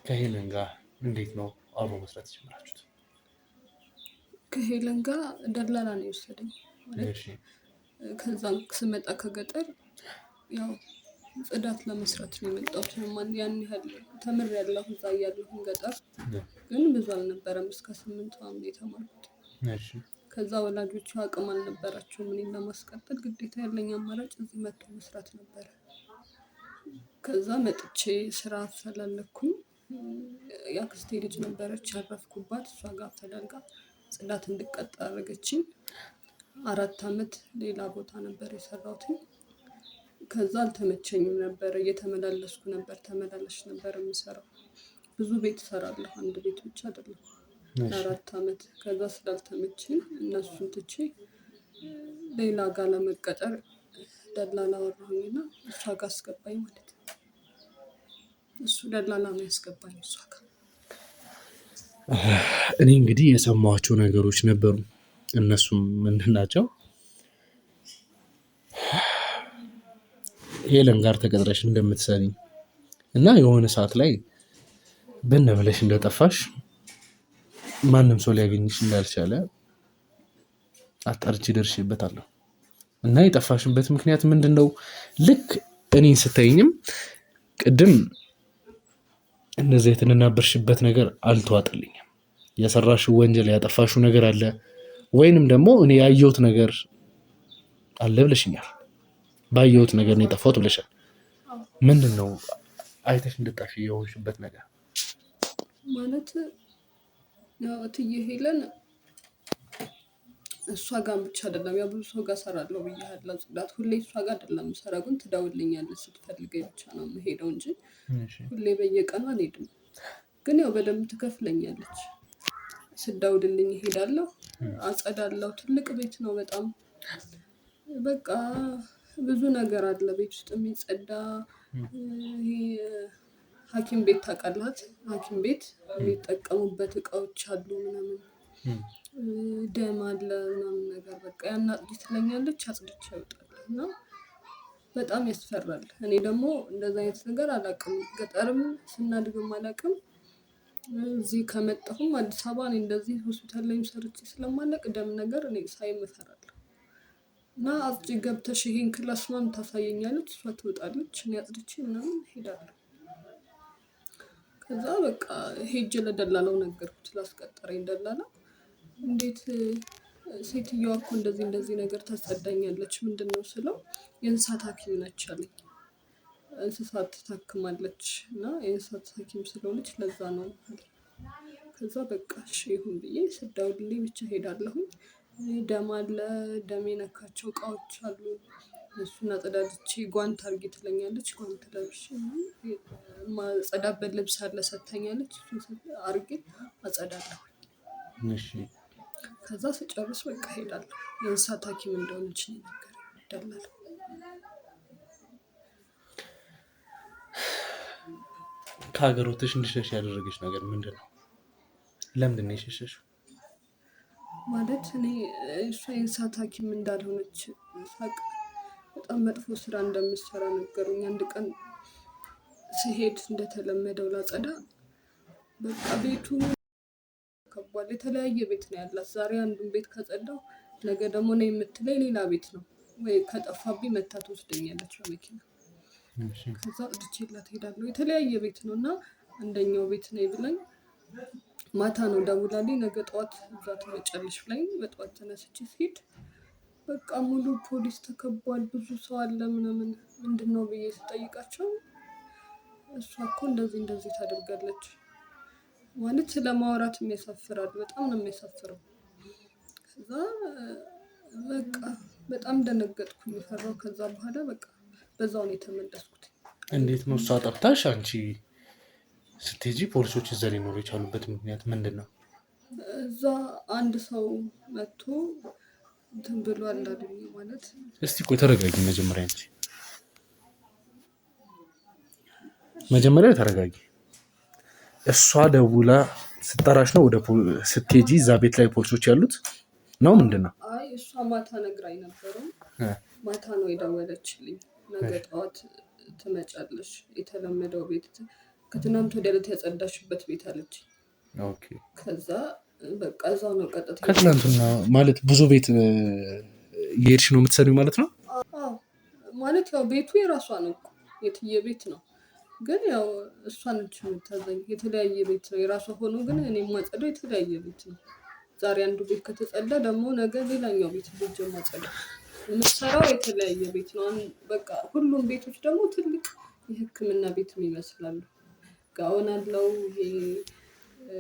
ከሄለን ጋር እንዴት ነው አብሮ መስራት የጀመራችሁት? ከሄለን ጋር ደላላ ነው የወሰደኝ። ከዛ ስመጣ ከገጠር ያው ጽዳት ለመስራት ነው የመጣሁት። ያን ያህል ተምሬያለሁ እዛ እያለሁ ገጠር ግን ብዙ አልነበረም። እስከ 8 ዓመት የተማርኩት። ከዛ ወላጆቹ አቅም አልነበራቸውም እኔን ለማስቀጠል። ግዴታ ያለኝ አማራጭ እዚህ መጥቶ መስራት ነበረ። ከዛ መጥቼ ስራ አፈላለኩኝ። የአክስቴ ልጅ ነበረች ያረፍኩባት። እሷ ጋር አፈላልጋ ጽዳት እንድቀጠር አደረገችኝ። 4 ዓመት ሌላ ቦታ ነበር የሰራሁት። ከዛ አልተመቸኝም ነበር፣ እየተመላለስኩ ነበር። ተመላለሽ ነበር የምሰራው። ብዙ ቤት እሰራለሁ፣ አንድ ቤት ብቻ አይደለም። 4 ዓመት ከዛ ስላልተመቸኝ እነሱን ትቼ ሌላ ጋር ለመቀጠር ደላላ ወራሁኝና እሷ ጋር አስገባኝ ማለት ነው። እሱ ደላላ ነው ያስገባኝ እሷ ጋር። እኔ እንግዲህ የሰማኋቸው ነገሮች ነበሩ። እነሱም ምንድን ናቸው? ሄለን ጋር ተቀጥረሽ እንደምትሰሪ እና የሆነ ሰዓት ላይ ብን ብለሽ እንደጠፋሽ ማንም ሰው ሊያገኝሽ እንዳልቻለ አጣርቼ ደርሼበታለሁ። እና የጠፋሽበት ምክንያት ምንድነው? ልክ እኔን ስታይኝም ቅድም እንደዚህ የተነናበርሽበት ነገር አልተዋጠልኝም። የሰራሽው ወንጀል ያጠፋሽው ነገር አለ ወይንም ደግሞ እኔ ያየሁት ነገር አለ ብለሽኛል። ባየሁት ነገር ነው የጠፋሁት ብለሻል። ምንድነው አይተሽ እንድጠፊ የሆንሽበት ነገር? ማለት ያው እትዬ ሄለን እሷ ጋር ብቻ አይደለም ያው ብዙ ሰው ጋር እሰራለሁ ብያለሁ። ጽዳት ሁሌ እሷ ጋር አይደለም የምሰራው፣ ግን ትደውልልኛለች ስትፈልገኝ ብቻ ነው የምሄደው እንጂ ሁሌ በየቀኑ አልሄድም። ግን ያው በደንብ ትከፍለኛለች። ስደውልልኝ እሄዳለሁ፣ አጸዳለሁ። ትልቅ ቤት ነው በጣም በቃ ብዙ ነገር አለ ቤት ውስጥ የሚጸዳ። ይሄ ሐኪም ቤት ታውቃላት? ሐኪም ቤት የሚጠቀሙበት እቃዎች አሉ ምናምን ደም አለ ምናምን ነገር በቃ ያን አጽጂ ትለኛለች፣ አጽድቼ እወጣለሁ። እና በጣም ያስፈራል። እኔ ደግሞ እንደዛ አይነት ነገር አላውቅም፣ ገጠርም ስናድግም አላውቅም። እዚህ ከመጣሁም አዲስ አበባ እኔ እንደዚህ ሆስፒታል ላይም ሰርቼ ስለማላውቅ ደም ነገር እኔ ሳይም እፈራለሁ። እና አጽጂ ገብተሽ ይሄን ክላስ ምናምን ታሳየኛለች፣ እሷ ትወጣለች፣ እኔ አጽድቼ ምናምን እሄዳለሁ። ከዛ በቃ ሄጄ ለደላላው ነገርኩት፣ ላስቀጠረኝ ደላላ እንዴት ሴትዮዋ እኮ እንደዚህ ነገር ታጸዳኛለች ምንድን ነው ስለው የእንስሳት ሐኪም ነች አለኝ። እንስሳት ታክማለች እና የእንስሳት ሐኪም ስለሆነች ለዛ ነው። ከዛ በቃ እሺ ይሁን ብዬ ስደውልልኝ ብቻ ሄዳለሁኝ። ደም አለ፣ ደም የነካቸው እቃዎች አሉ፣ እሱን አጸዳድቼ ጓንት አድርጊ ትለኛለች፣ ጓንት ለብሼ ማጸዳበት ልብስ አለ ሰጥታኛለች፣ እሱን አድርጌ አጸዳለሁ። ከዛ ስጨርስ በቃ ሄዳለሁ። የእንስሳት ሐኪም እንደሆነች ነው የነገረኝ ደላላ። ከሀገር ወጥተሽ እንድትሸሽ ያደረገች ነገር ምንድን ነው? ለምንድን ነው የሸሸሽው? ማለት እኔ እሷ የእንስሳት ሐኪም እንዳልሆነች ሳቅ በጣም መጥፎ ስራ እንደምትሰራ ነገሩኝ። አንድ ቀን ስሄድ እንደተለመደው ላጸዳ በቃ ቤቱ ከባድ የተለያየ ቤት ነው ያላት። ዛሬ አንዱን ቤት ከጸዳው ነገ ደግሞ ነው የምትለኝ ሌላ ቤት ነው፣ ወይ ከጠፋብኝ መታ ትወስደኛለች በመኪና። ከዛ እድቼላት ሄዳለሁ። የተለያየ ቤት ነው እና አንደኛው ቤት ነው ብላኝ ማታ ነው ደውላልኝ ነገ ጠዋት እዛ ትመጫለሽ ብላኝ በጠዋት ተነስቼ ስሄድ በቃ ሙሉ ፖሊስ ተከቧል፣ ብዙ ሰው አለ ምናምን። ምንድን ነው ብዬ ስጠይቃቸው እሷ እኮ እንደዚህ ታደርጋለች ማለት ስለማውራት የሚያሳፍራል። በጣም ነው የሚያሳፍረው። ከዛ በቃ በጣም ደነገጥኩኝ፣ ፈራው። ከዛ በኋላ በቃ በዛው ነው የተመለስኩት። እንዴት ነው እሷ ጠፍታሽ አንቺ ስትሄጂ ፖሊሶች እዛ ሊኖሩ የቻሉበት ምክንያት ምንድን ነው? እዛ አንድ ሰው መጥቶ እንትን ብሎ አላሉኝ ማለት። እስቲ ቆይ ተረጋጊ መጀመሪያ ተረጋጊ። እሷ ደውላ ስጠራሽ ነው ወደ ስትሄጂ እዛ ቤት ላይ ፖሊሶች ያሉት ነው ምንድን ነው? አይ እሷ ማታ ነግራኝ ነበረ። ማታ ነው የደወለችልኝ። ነገ ጠዋት ትመጫለሽ የተለመደው ቤት ከትናንት ወዲያ ዕለት ያጸዳሽበት ቤት አለች። ከዛ በቃ እዛው ነው ቀጥታ። ከትናንትና ማለት ብዙ ቤት የሄድሽ ነው የምትሰሪው ማለት ነው? ማለት ያው ቤቱ የራሷ ነው፣ የትዬ ቤት ነው። ግን ያው እሷ ነች የምታዘኝ። የተለያየ ቤት ነው የራሷ ሆኖ ግን እኔ የማጸዳው የተለያየ ቤት ነው። ዛሬ አንዱ ቤት ከተጸዳ ደግሞ ነገ ሌላኛው ቤት ልጅ ማጸዳው የምትሰራው የተለያየ ቤት ነው። በቃ ሁሉም ቤቶች ደግሞ ትልቅ የሕክምና ቤት ይመስላሉ። ጋውን አለው። ይሄ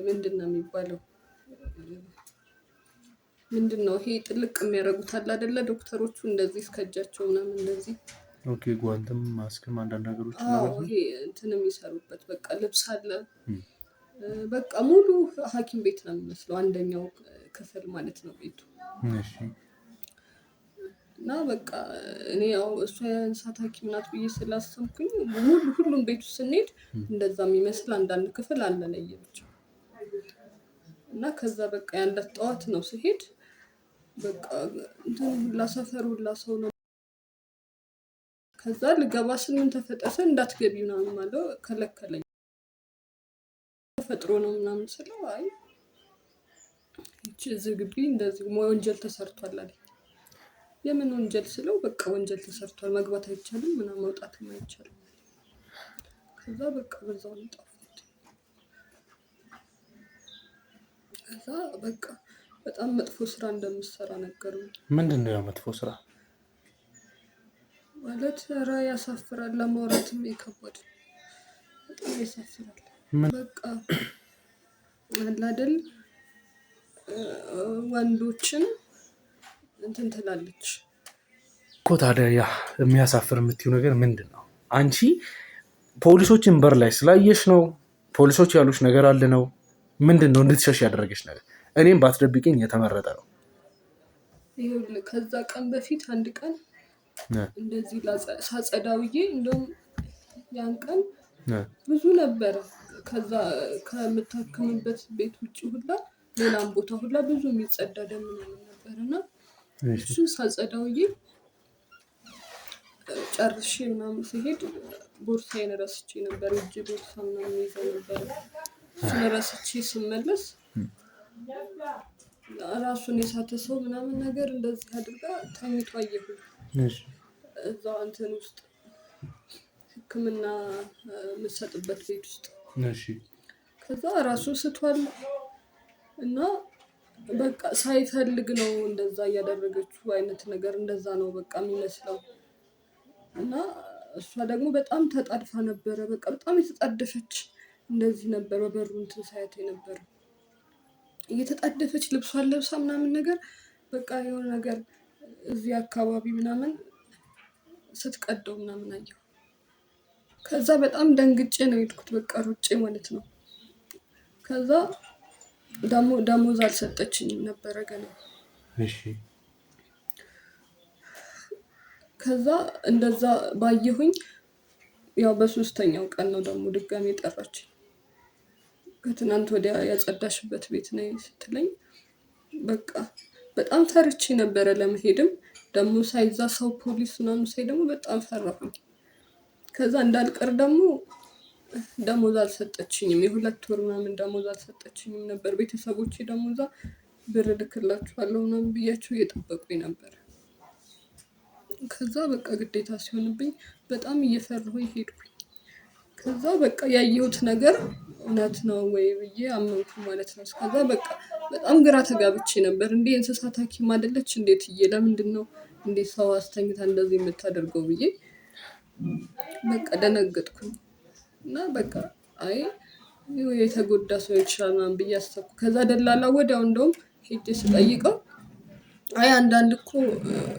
ምንድን ነው የሚባለው? ምንድን ነው ይሄ ጥልቅ የሚያደርጉት አለ አይደለ? ዶክተሮቹ እንደዚህ እስከእጃቸው ምናምን እንደዚህ ጓንትም ማስክም አንዳንድ ነገሮች ይሄ እንትን የሚሰሩበት በቃ ልብስ አለ። በቃ ሙሉ ሐኪም ቤት ነው የሚመስለው አንደኛው ክፍል ማለት ነው ቤቱ። እና በቃ እኔ ያው እሷ የእንስሳት ሐኪም ናት ብዬ ስላሰብኩኝ ሁሉም ቤቱ ስንሄድ እንደዛ የሚመስል አንዳንድ ክፍል አለ ለየብቻ። እና ከዛ በቃ ያለት ጠዋት ነው ስሄድ በቃ እንትን ሁላ ሰፈር ሁላ ሰው ነው። ከዛ ልገባ ስል ምን ተፈጠረ እንዳትገቢ ምናምን ማለት ከለከለኝ። ተፈጥሮ ነው ምናምን ስለው አይ እዚህ ግቢ እንደዚህ ወንጀል ተሰርቷል አለኝ። የምን ወንጀል ስለው በቃ ወንጀል ተሰርቷል መግባት አይቻልም ምናምን መውጣትም አይቻልም። ከዛ በቃ በዛው ጠፋሁት። ከዛ በቃ በጣም መጥፎ ስራ እንደምሰራ ነገሩኝ። ምንድነው ያ መጥፎ ስራ ማለት? ኧረ ያሳፍራል፣ ለማውራትም ይከብዳል፣ በጣም ያሳፍራል። በቃ አለ አይደል ወንዶችን እንትን ትላለች እኮ። ታዲያ ያ የሚያሳፍር የምትይው ነገር ምንድን ነው? አንቺ ፖሊሶችን በር ላይ ስላየሽ ነው? ፖሊሶች ያሉሽ ነገር አለ ነው? ምንድን ነው እንድትሸሽ ያደረገች ነገር? እኔም ባትደብቂኝ የተመረጠ ነው። ይኸውልህ ከዛ ቀን በፊት አንድ ቀን እንደዚህ ሳጸዳውዬ እንደውም ያን ቀን ብዙ ነበረ። ከዛ ከምታከምበት ቤት ውጭ ሁላ ሌላም ቦታ ሁላ ብዙ የሚጸዳ ደም ምናምን ነበር እና እሱን ሳጸዳውዬ ጨርሼ ምናምን ሲሄድ ቦርሳዬን ረስቼ ነበር። እጅ ቦርሳ ምናምን ይዘው ነበር። እሱን ረስቼ ስመለስ ራሱን የሳተ ሰው ምናምን ነገር እንደዚህ አድርጋ ተኝቶ አየሁኝ። እዛ እንትን ውስጥ ሕክምና የምትሰጥበት ቤት ውስጥ። ከዛ ራሱን ስቷል እና በቃ ሳይፈልግ ነው እንደዛ እያደረገችው አይነት ነገር እንደዛ ነው በቃ የሚመስለው። እና እሷ ደግሞ በጣም ተጣድፋ ነበረ። በቃ በጣም የተጣደፈች እንደዚህ ነበር በበሩ እንትን ሳያት ነበር እየተጣደፈች ልብሷን ለብሳ ምናምን ነገር በቃ የሆነ ነገር እዚህ አካባቢ ምናምን ስትቀደው ምናምን አየሁ። ከዛ በጣም ደንግጬ ነው የሄድኩት፣ በቃ ሩጬ ማለት ነው። ከዛ ደሞዝ አልሰጠችኝም ነበረ ገና። ከዛ እንደዛ ባየሁኝ ያው በሶስተኛው ቀን ነው ደግሞ ድጋሜ ጠራችኝ። ከትናንት ወዲያ ያጸዳሽበት ቤት ነይ ስትለኝ በቃ በጣም ፈርቼ ነበረ ለመሄድም። ደግሞ ሳይዛ ሰው ፖሊስ ምናምን ሳይ ደግሞ በጣም ፈራሁኝ። ከዛ እንዳልቀር ደግሞ ደሞዝ አልሰጠችኝም። የ2 ወር ምናምን ደሞዝ አልሰጠችኝም ነበር። ቤተሰቦቼ ደግሞ እዛ ብር ልክላችኋለሁ ምናምን ብያቸው እየጠበቁኝ ነበር። ከዛ በቃ ግዴታ ሲሆንብኝ በጣም እየፈራሁኝ ሄድኩኝ። ከዛ በቃ ያየሁት ነገር እውነት ነው ወይ ብዬ አመንኩ ማለት ነው። ከዛ በቃ በጣም ግራ ተጋብቼ ነበር። እንዴ እንስሳት ሐኪም አይደለች እንዴት ለምንድን ነው እንዴ ሰው አስተኝታ እንደዚህ የምታደርገው ብዬ በቃ ደነገጥኩኝ። እና በቃ አይ የተጎዳ ሰው ይችላል ምናምን ብዬ አሰብኩ። ከዛ ደላላ ወዲያው እንደውም ሄጄ ስጠይቀው አይ አንዳንድ እኮ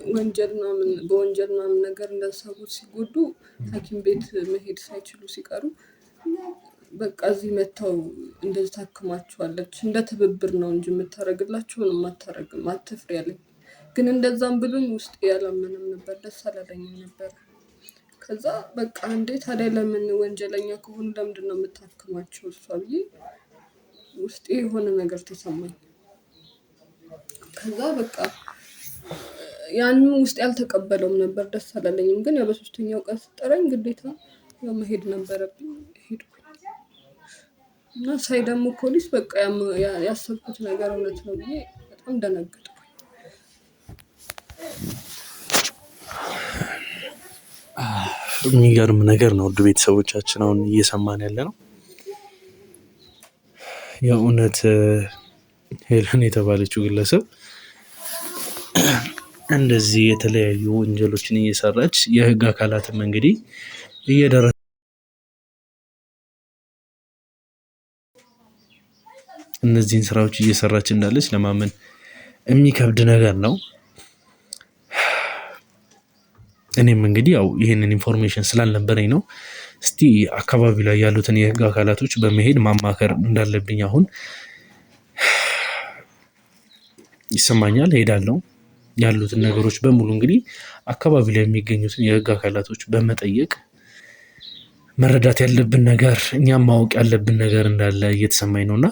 በወንጀል ምናምን ነገር እንደዚህ ሰዎች ሲጎዱ ሐኪም ቤት መሄድ ሳይችሉ ሲቀሩ በቃ እዚህ መተው እንደዚህ ታክማቸዋለች፣ እንደ ትብብር ነው እንጂ የምታደርግላቸው ምንም አታደርግም፣ አትፍሪ ያለኝ። ግን እንደዛም ብሎኝ ውስጤ ያላመነም ነበር፣ ደስ አላለኝም ነበር። ከዛ በቃ እንዴ ታዲያ ለምን ወንጀለኛ ከሆኑ ለምንድን ነው የምታክማቸው እሷ ብዬ ውስጤ የሆነ ነገር ተሰማኝ። ከዛ በቃ ያንን ውስጥ ያልተቀበለውም ነበር፣ ደስ አላለኝም። ግን ያው በሶስተኛው ቀን ስጠራኝ ግዴታ ያው መሄድ ነበረብኝ፣ ሄድኩኝ። እና ሳይ ደግሞ ፖሊስ በቃ ያሰብኩት ነገር እውነት ነው ብዬ በጣም ደነገጥኩኝ። የሚገርም ነገር ነው። ውድ ቤተሰቦቻችን አሁን እየሰማን ያለ ነው የእውነት ሄለን የተባለችው ግለሰብ እንደዚህ የተለያዩ ወንጀሎችን እየሰራች የህግ አካላትም እንግዲህ እየደረሰ እነዚህን ስራዎች እየሰራች እንዳለች ለማመን የሚከብድ ነገር ነው። እኔም እንግዲህ ያው ይህንን ኢንፎርሜሽን ስላልነበረኝ ነው እስቲ አካባቢ ላይ ያሉትን የህግ አካላቶች በመሄድ ማማከር እንዳለብኝ አሁን ይሰማኛል። ሄዳለሁ። ያሉትን ነገሮች በሙሉ እንግዲህ አካባቢ ላይ የሚገኙትን የህግ አካላቶች በመጠየቅ መረዳት ያለብን ነገር እኛም ማወቅ ያለብን ነገር እንዳለ እየተሰማኝ ነውና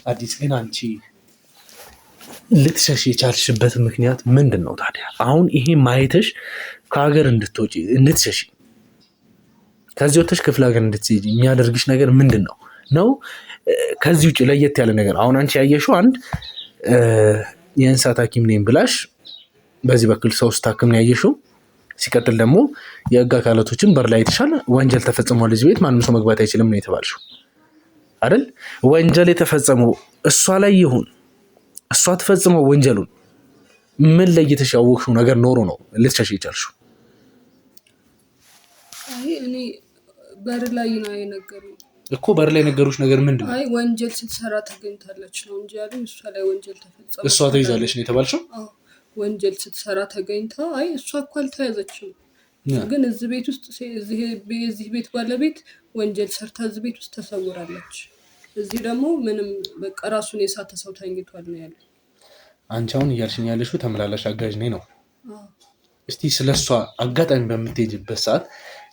አዲስ ግን አንቺ ልትሸሽ የቻልሽበት ምክንያት ምንድን ነው ታዲያ? አሁን ይሄ ማየትሽ ከሀገር እንድትወጪ እንድትሸሽ ከዚህ ወጥተሽ ክፍለ ሀገር እንድትሄጂ የሚያደርግሽ ነገር ምንድን ነው? ከዚህ ውጭ ለየት ያለ ነገር አሁን አንቺ ያየሽው አንድ የእንስሳት ሐኪም ነኝ ብላሽ በዚህ በኩል ሰው ስታክም ነው ያየሽው። ሲቀጥል ደግሞ የህግ አካላቶችን በር ላይ የተሻለ ወንጀል ተፈጽሟል እዚህ ቤት ማንም ሰው መግባት አይችልም ነው የተባልሽው አይደል? ወንጀል የተፈጸመው እሷ ላይ ይሁን እሷ ተፈጽመው ወንጀሉን ምን ለይተሽ ያወቅሽው ነገር ኖሮ ነው ልትሸሽ የቻልሽው? አይ እኔ በር ላይ ነው የነገሩኝ እኮ። በር ላይ ነገሮች ነገር ምንድን ነው? አይ ወንጀል ስትሰራ ተገኝታለች ነው እንጂ ያሉኝ እሷ ላይ ወንጀል ተፈጸመ እሷ ተይዛለች ነው የተባልሽው? አዎ ወንጀል ስትሰራ ተገኝታ። አይ እሷ እኮ አልተያዘችም፣ ግን እዚህ ቤት ውስጥ እዚህ ቤት ባለቤት ወንጀል ሰርታ እዚህ ቤት ውስጥ ተሰውራለች። እዚህ ደግሞ ምንም በቃ ራሱን የሳተ ሰው ተኝቷል ነው ያለው። አንቺ አሁን እያልሽኝ ያለሽው ተመላላሽ አጋዥ ነኝ ነው። እስቲ ስለሷ አጋጣሚ በምትሄጅበት ሰዓት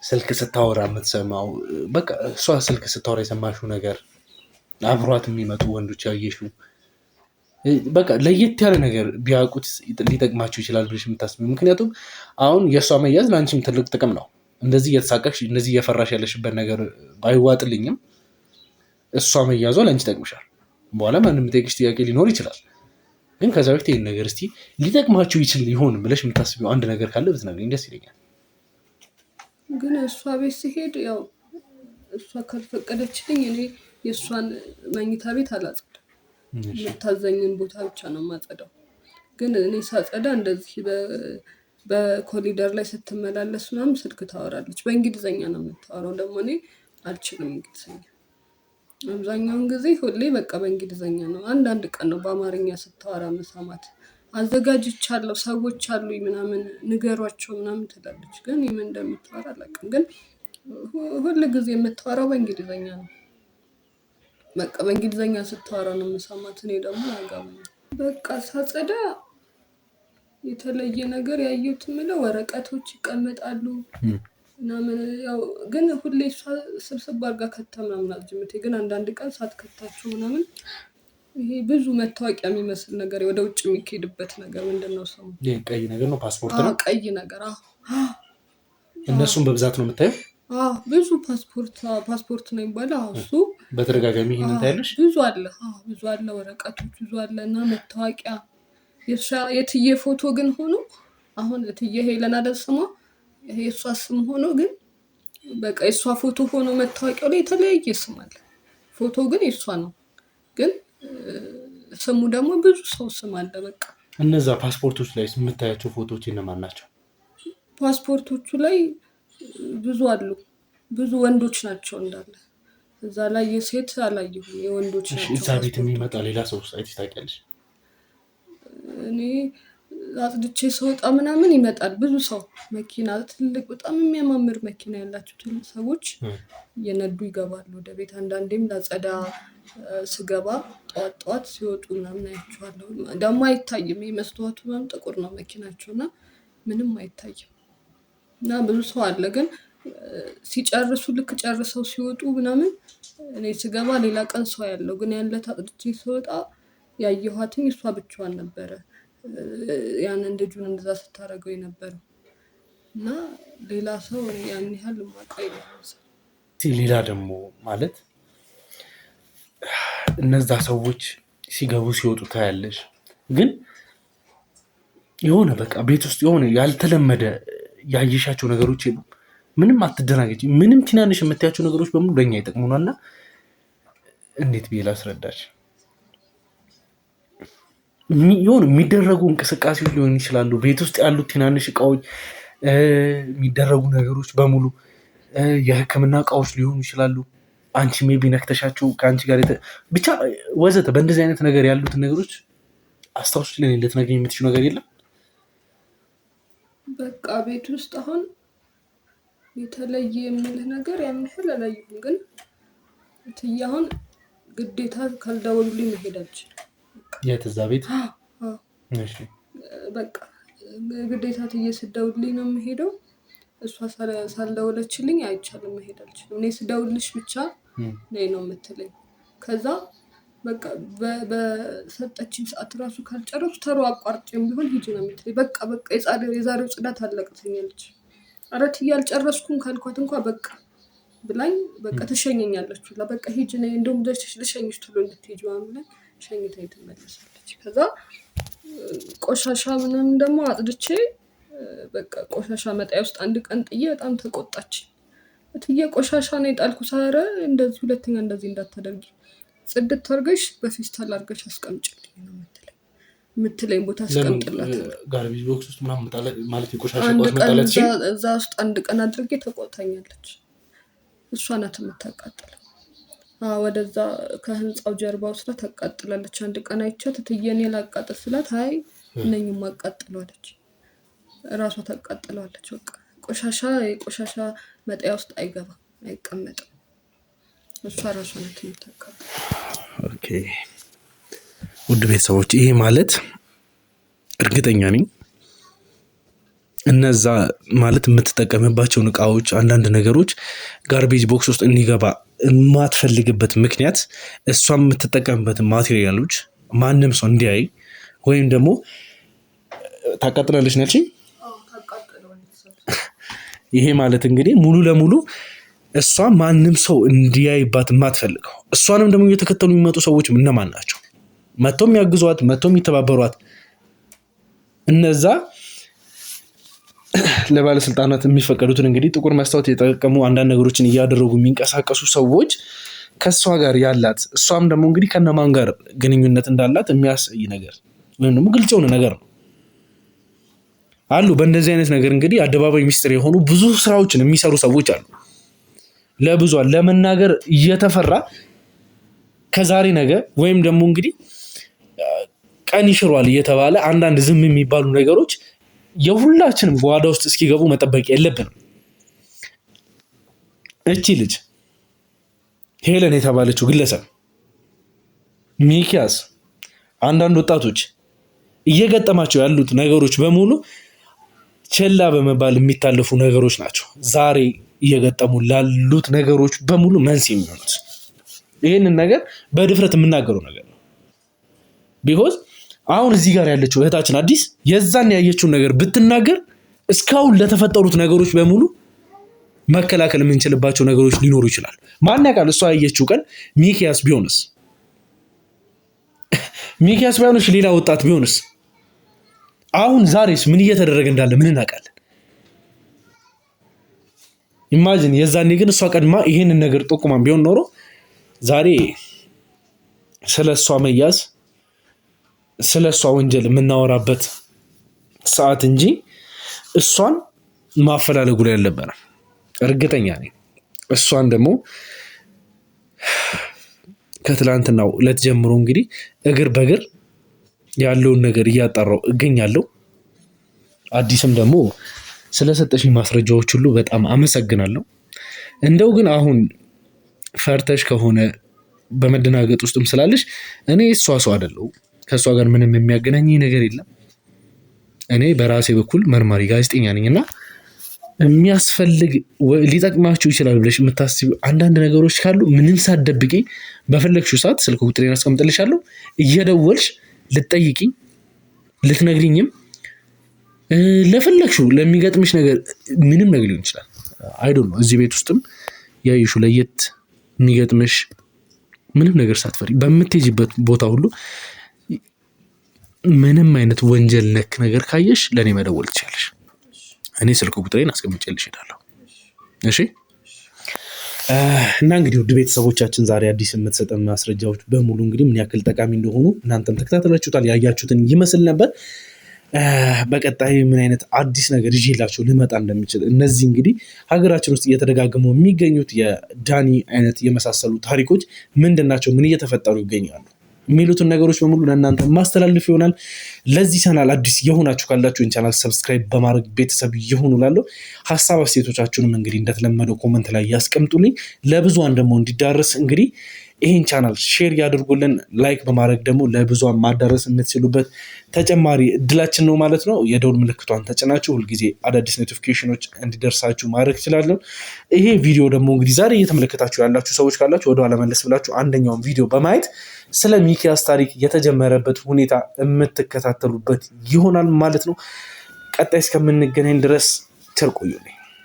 ስልክ ስታወራ የምትሰማው በቃ እሷ ስልክ ስታወራ የሰማሽው ነገር አብሯት የሚመጡ ወንዶች ያየሽው በቃ ለየት ያለ ነገር ቢያውቁት ሊጠቅማችሁ ይችላል ብለሽ የምታስቢው? ምክንያቱም አሁን የእሷ መያዝ ለአንቺም ትልቅ ጥቅም ነው። እንደዚህ እየተሳቀቅሽ እንደዚህ እየፈራሽ ያለሽበት ነገር ባይዋጥልኝም እሷ መያዟ ለአንቺ ይጠቅምሻል። በኋላ ማንም የሚጠይቅሽ ጥያቄ ሊኖር ይችላል። ግን ከዛ በፊት ይህን ነገር እስቲ ሊጠቅማችሁ ይችል ይሆን ብለሽ የምታስቢው አንድ ነገር ካለ ብትነግሪኝ ደስ ይለኛል። ግን እሷ ቤት ሲሄድ ያው እሷ ካልፈቀደችልኝ እኔ የእሷን መኝታ ቤት አላጸዳም። የምታዘኝን ቦታ ብቻ ነው የማጸዳው። ግን እኔ ሳጸዳ እንደዚህ በኮሊደር ላይ ስትመላለስ ምናምን ስልክ ታወራለች። በእንግሊዝኛ ነው የምታወራው። ደግሞ እኔ አልችልም እንግሊዝኛ። አብዛኛውን ጊዜ ሁሌ በቃ በእንግሊዝኛ ነው። አንዳንድ ቀን ነው በአማርኛ ስታወራ መሰማት። አዘጋጅቻለሁ ሰዎች አሉኝ ምናምን ንገሯቸው ምናምን ትላለች። ግን ምን እንደምታወራ አላውቅም። ግን ሁል ጊዜ የምታወራው በእንግሊዝኛ ነው። በቃ በእንግሊዝኛ ስታወራ ነው የምሰማት። እኔ ደግሞ አያገባኝም። በቃ ሳጸዳ የተለየ ነገር ያየሁት የምለው ወረቀቶች ይቀመጣሉ ምናምን። ያው ግን ሁሌ እሷ ስብስብ አድርጋ ከታ ምናምን አልጅምቴ። ግን አንዳንድ ቀን ሳትከታቸው ምናምን ይሄ ብዙ መታወቂያ የሚመስል ነገር ወደ ውጭ የሚካሄድበት ነገር ምንድን ነው ስሙ? ቀይ ነገር ነው። ፓስፖርት ነው። ቀይ ነገር እነሱም በብዛት ነው የምታየው። ብዙ ፓስፖርት ነው የሚባለው። እሱ በተደጋጋሚ ይሄንን ታያለሽ። ብዙ አለ ወረቀቶች ብዙ አለ። እና መታወቂያ የትዬ ፎቶ ግን ሆኖ አሁን እትዬ ሄለን አይደል ስሟ፣ የእሷ ስም ሆኖ ግን በቃ የእሷ ፎቶ ሆኖ መታወቂያው ላይ የተለያየ ስም አለ። ፎቶ ግን የእሷ ነው፣ ግን ስሙ ደግሞ ብዙ ሰው ስም አለ። በቃ እነዛ ፓስፖርቶች ላይ የምታያቸው ፎቶዎች እነማን ናቸው? ፓስፖርቶቹ ላይ ብዙ አሉ። ብዙ ወንዶች ናቸው እንዳለ። እዛ ላይ የሴት አላየሁም፣ የወንዶች ናቸው። እዛ ቤት የሚመጣ ሌላ ሰው አይተሽ ታውቂያለሽ? እኔ አጽድቼ ስወጣ ምናምን ይመጣል ብዙ ሰው። መኪና ትልቅ በጣም የሚያማምር መኪና ያላቸው ትልቅ ሰዎች እየነዱ ይገባሉ ወደ ቤት። አንዳንዴም ላጸዳ ስገባ ጠዋት ሲወጡ ምናምን አያቸዋለሁ። ደግሞ አይታይም፣ መስተዋቱ ምናምን ጥቁር ነው መኪናቸው እና ምንም አይታይም። እና ብዙ ሰው አለ። ግን ሲጨርሱ ልክ ጨርሰው ሲወጡ ምናምን እኔ ስገባ ሌላ ቀን ሰው ያለው። ግን ያለት አጽድቼ ስወጣ ያየኋትኝ እሷ ብቻዋን ነበረ ያንን ልጁን እንደዛ ስታደርገው የነበረው። እና ሌላ ሰው ያን ያህል ማውቀው የለም። ሌላ ደግሞ ማለት እነዛ ሰዎች ሲገቡ ሲወጡ ታያለሽ። ግን የሆነ በቃ ቤት ውስጥ የሆነ ያልተለመደ ያየሻቸው ነገሮች የሉም? ምንም አትደናገጪ። ምንም ትናንሽ የምታያቸው ነገሮች በሙሉ ለእኛ ይጠቅሙናል። እና እንዴት ብዬ ላስረዳሽ? የሆነ የሚደረጉ እንቅስቃሴዎች ሊሆኑ ይችላሉ። ቤት ውስጥ ያሉት ትናንሽ እቃዎች፣ የሚደረጉ ነገሮች በሙሉ የሕክምና እቃዎች ሊሆኑ ይችላሉ። አንቺ ሜቢ ነክተሻቸው ከአንቺ ጋር ብቻ ወዘተ። በእንደዚህ አይነት ነገር ያሉትን ነገሮች አስታውሱ። ለኔ ልትነግሪኝ የምትችይው ነገር የለም? በቃ ቤት ውስጥ አሁን የተለየ የምልህ ነገር ያን ያህል አላየሁም። ግን እትዬ አሁን ግዴታ ካልደወሉልኝ መሄድ አልችልም። የት? እዛ ቤት? እሺ በቃ ግዴታ እትዬ ስደውልልኝ ነው የምሄደው። እሷ ሳልደውለችልኝ አይቻልም፣ መሄድ አልችልም። እኔ ስደውልልሽ ብቻ ነይ ነው የምትለኝ። ከዛ በቃ በሰጠችኝ ሰዓት ራሱ ካልጨረሱ ተሮ አቋርጬም ቢሆን ሂጂ ነው የምትለኝ። በቃ የዛሬው ጽዳት አለቀ ትለኛለች። ኧረ እትዬ አልጨረስኩም ካልኳት እንኳን በቃ ብላኝ በቃ ትሸኘኛለች ሁላ። በቃ ሂጂ ነይ እንደውም ልሸኝሽ ቶሎ እንድትሄጂ ምናምን ሸኝታኝ ትመለሳለች። ከዛ ቆሻሻ ምናምን ደግሞ አጽድቼ በቃ ቆሻሻ መጣያ ውስጥ አንድ ቀን ጥዬ በጣም ተቆጣች። እትዬ ቆሻሻ ነው የጣልኩት፣ ኧረ እንደዚህ ሁለተኛ እንደዚህ እንዳታደርጊ ጽድት አድርገሽ በፌስታል አድርገሽ አስቀምጪልኝ ነው የምትለኝ ቦታ አስቀምጥላት። ጋርቤጅ ቦክስ ውስጥ ምናምን ማለት የቆሻሻ እዛ ውስጥ አንድ ቀን አድርጌ ተቆጣኛለች። እሷ ናት የምታቃጥለው። ወደዛ ከህንፃው ጀርባ ውስጥ ታቃጥላለች። አንድ ቀን አይቻት እትዬ እኔ ላቃጥል ስላት አይ እነኝም አቃጥለዋለች፣ እራሷ ታቃጥለዋለች። በቃ የቆሻሻ መጣያ ውስጥ አይገባም፣ አይቀመጥም። እሷ ራሷ ናት የምታቃጥለው። ኦኬ ውድ ቤተሰቦች ይሄ ማለት እርግጠኛ ነኝ እነዛ ማለት የምትጠቀምባቸውን እቃዎች አንዳንድ ነገሮች ጋርቤጅ ቦክስ ውስጥ እንዲገባ የማትፈልግበት ምክንያት እሷ የምትጠቀምበትን ማቴሪያሎች ማንም ሰው እንዲያይ ወይም ደግሞ ታቃጥላለች ነች። ይሄ ማለት እንግዲህ ሙሉ ለሙሉ እሷ ማንም ሰው እንዲያይባት የማትፈልገው እሷንም ደግሞ እየተከተሉ የሚመጡ ሰዎች እነማን ናቸው? መጥተው የሚያግዟት መጥተው የሚተባበሯት እነዛ ለባለስልጣናት የሚፈቀዱትን እንግዲህ ጥቁር መስታወት የተጠቀሙ አንዳንድ ነገሮችን እያደረጉ የሚንቀሳቀሱ ሰዎች ከእሷ ጋር ያላት እሷም ደግሞ እንግዲህ ከነማን ጋር ግንኙነት እንዳላት የሚያሳይ ነገር ወይም ደግሞ ግልጽ የሆነ ነገር ነው አሉ። በእንደዚህ አይነት ነገር እንግዲህ አደባባይ ሚስጥር የሆኑ ብዙ ስራዎችን የሚሰሩ ሰዎች አሉ። ለብዙን ለመናገር እየተፈራ ከዛሬ ነገ ወይም ደግሞ እንግዲህ ቀን ይሽሯል እየተባለ አንዳንድ ዝም የሚባሉ ነገሮች የሁላችንም ጓዳ ውስጥ እስኪገቡ መጠበቅ የለብንም። እቺ ልጅ ሄለን የተባለችው ግለሰብ ሚኪያስ አንዳንድ ወጣቶች እየገጠማቸው ያሉት ነገሮች በሙሉ ቸላ በመባል የሚታለፉ ነገሮች ናቸው። ዛሬ እየገጠሙ ላሉት ነገሮች በሙሉ መንስኤ የሚሆኑት ይህንን ነገር በድፍረት የምናገረው ነገር ነው። ቢሆን አሁን እዚህ ጋር ያለችው እህታችን አዲስ የዛን ያየችውን ነገር ብትናገር እስካሁን ለተፈጠሩት ነገሮች በሙሉ መከላከል የምንችልባቸው ነገሮች ሊኖሩ ይችላሉ። ማን ያውቃል? እሷ ያየችው ቀን ሚኪያስ ቢሆንስ ሌላ ወጣት ቢሆንስ? አሁን ዛሬስ ምን እየተደረገ እንዳለ ምን እናውቃለን? ኢማጂን የዛኔ ግን እሷ ቀድማ ይሄንን ነገር ጠቁማን ቢሆን ኖሮ ዛሬ ስለሷ መያዝ ስለሷ ወንጀል የምናወራበት ሰዓት እንጂ እሷን ማፈላለጉ ላይ አልነበረም። እርግጠኛ ነኝ እሷን ደግሞ ከትላንትናው ዕለት ጀምሮ እንግዲህ እግር በእግር ያለውን ነገር እያጣራው እገኛለሁ። አዲስም ደግሞ ስለሰጠሽኝ ማስረጃዎች ሁሉ በጣም አመሰግናለሁ። እንደው ግን አሁን ፈርተሽ ከሆነ በመደናገጥ ውስጥም ስላለሽ እኔ እሷ ሰው አይደለሁም። ከእሷ ጋር ምንም የሚያገናኝ ነገር የለም። እኔ በራሴ በኩል መርማሪ ጋዜጠኛ ነኝና የሚያስፈልግ ሊጠቅማችሁ ይችላል ብለሽ የምታስቢው አንዳንድ ነገሮች ካሉ ምንም ሳትደብቂ በፈለግሽው ሰዓት ስልክ ቁጥሬን አስቀምጥልሻለሁ። እየደወልሽ ልትጠይቂኝ ልትነግሪኝም ለፈለግሽው ለሚገጥምሽ ነገር ምንም ነገር ሊሆን ይችላል። አይዶን ነው እዚህ ቤት ውስጥም ያይሹ ለየት የሚገጥምሽ ምንም ነገር ሳትፈሪ በምትሄጂበት ቦታ ሁሉ ምንም አይነት ወንጀል ነክ ነገር ካየሽ ለኔ መደወል ትችላለሽ። እኔ ስልክ ቁጥሬን አስቀምጬልሽ እሄዳለሁ። እሺ እና እንግዲህ ውድ ቤተሰቦቻችን ዛሬ አዲስ የምትሰጠን ማስረጃዎች በሙሉ እንግዲህ ምን ያክል ጠቃሚ እንደሆኑ እናንተም ተከታተላችሁታል፣ ያያችሁትን ይመስል ነበር። በቀጣይ ምን አይነት አዲስ ነገር ይዤላችሁ ልመጣ እንደምችል እነዚህ እንግዲህ ሀገራችን ውስጥ እየተደጋገሙ የሚገኙት የዳኒ አይነት የመሳሰሉ ታሪኮች ምንድናቸው፣ ምን እየተፈጠሩ ይገኛሉ የሚሉትን ነገሮች በሙሉ ለእናንተ ማስተላለፍ ይሆናል። ለዚህ ቻናል አዲስ የሆናችሁ ካላችሁ ቻናል ሰብስክራይብ በማድረግ ቤተሰብ ይሁኑ እላለሁ። ሀሳብ አስተያየቶቻችሁንም እንግዲህ እንደተለመደው ኮመንት ላይ ያስቀምጡልኝ። ለብዙሃን ደግሞ እንዲዳረስ እንግዲህ ይህን ቻናል ሼር ያድርጉልን። ላይክ በማድረግ ደግሞ ለብዙሃን ማዳረስ የምትችሉበት ተጨማሪ እድላችን ነው ማለት ነው። የደውል ምልክቷን ተጭናችሁ ሁልጊዜ አዳዲስ ኖቲፊኬሽኖች እንዲደርሳችሁ ማድረግ ትችላለን። ይሄ ቪዲዮ ደግሞ እንግዲህ ዛሬ እየተመለከታችሁ ያላችሁ ሰዎች ካላችሁ ወደኋላ መለስ ብላችሁ አንደኛውን ቪዲዮ በማየት ስለ ሚኪያስ ታሪክ የተጀመረበት ሁኔታ የምትከታተሉበት ይሆናል ማለት ነው። ቀጣይ እስከምንገናኝ ድረስ ቸር ቆዩልኝ።